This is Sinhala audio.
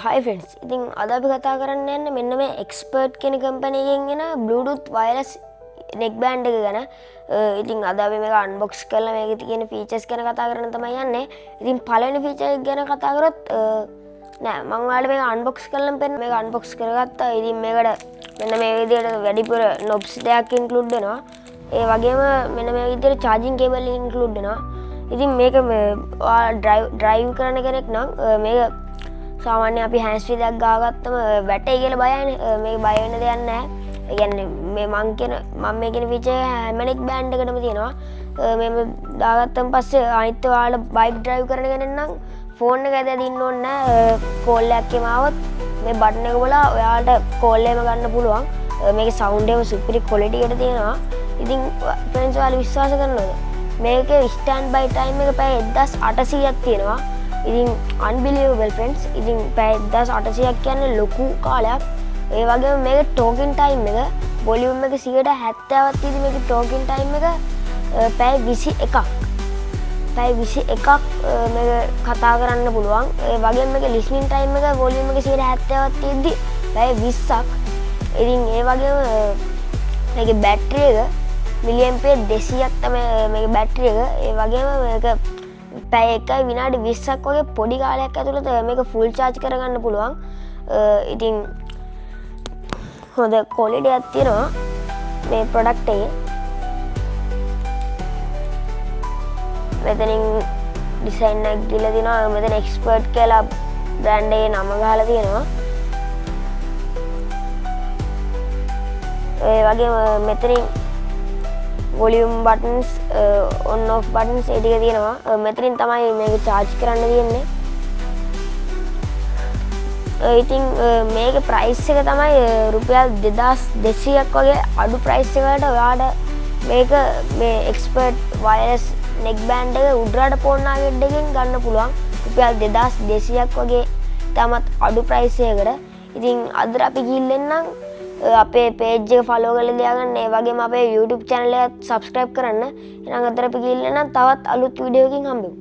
Hi friends. ඉතින් අද අපි කතා කරන්න යන්නේ මෙන්න මේ expert කියන කම්පැනි එකෙන් එන Bluetooth wireless neck band එක ගැන. ඉතින් අද අපි මේක unbox කරලා මේකේ තියෙන features ගැන කතා කරන්න තමයි යන්නේ. ඉතින් පළවෙනි feature එක ගැන කතා කරොත් නෑ මම ඔයාලට මේක unbox කරලා පෙන්නන්න මේක unbox කරගත්තා. ඉතින් මේකට මෙන්න මේ විදිහට වැඩිපුර knobs දෙකක් include වෙනවා. ඒ වගේම මෙන්න මේ විදිහට charging cable include වෙනවා. ඉතින් මේක drive කරන කෙනෙක් නම් මේක සාමාන්‍ය අපි hands free එකක් ගාගත්තම වැටේ කියලා බයයිනේ. මේක බය වෙන්න දෙයක් නැහැ. ඒ කියන්නේ මේ මම මේ කියන feature හැම neck band එකකටම තියෙනවා. මේ දාගත්තන් පස්සේ අනිත් ඔයාලා bike drive කරන කෙනෙක් නම් phone එක ඇදලා දින්න ඕනේ නැහැ. call එකක් එම ආවොත් මේ button එක බලලා ඔයාලට call එකම ගන්න පුළුවන්. මේකේ sound එක super quality එකට තියෙනවා. ඉතින් friends ඔයාලා විශ්වාස කරනවද? මේකේ standby time එක පැය 1800ක් තියෙනවා. ඉතින් unbelievable friends. ඉතින් පැය 1800ක් කියන්නේ ලොකු කාලයක්. ඒ වගේම මේකේ talking time එක volume එක 70ක් තියෙදි මේකේ talking time එක පැය 21ක්. පැය 21ක් මේක කතා කරන්න පුළුවන්. ඒ වගේම මේකේ listening time එක volume එක 70ක් තියෙද්දි පැය 20ක්. ඉතින් ඒ වගේම මේකේ battery එක milliampere 200ක් තමයි මේකේ battery එක. ඒ වගේම මේක පැය 1යි විනාඩි 20ක් වගේ පොඩි කාලයක් ඇතුළත මේක full charge කරගන්න පුළුවන්. ඉතින් හොඳ quality එකක් තියෙනවා මේ product එකේ. මෙතනින් design එකක් දීලා තිනවා. මෙතන expert කියලා brand එකේ නම ගහලා තියෙනවා. ඒ වගේම මෙතනින් volume buttons on off buttons ඒ ටික තියෙනවා. මෙතනින් තමයි මේක charge කරන්න තියෙන්නේ. ඉතින් මේකේ price එක තමයි රුපියල් 2200ක් වගේ අඩු price එකකට ඔයාලට මේක මේ expert wireless neck band එක උඩරට පොන්නාගෙඩ් එකෙන් ගන්න පුළුවන්. රුපියල් 2200ක් වගේ තමත් අඩු price එකකට. ඉතින් අද අපි ගිහින් එන්නම් අපේ page එක follow කරලා තියාගන්න. ඒ වගේම අපේ YouTube channel එක subscribe කරන්න. එහෙනම් අද අපි ගිහින් එන්නම් තවත් අලුත් වීඩියෝ එකකින් හම්බෙමු.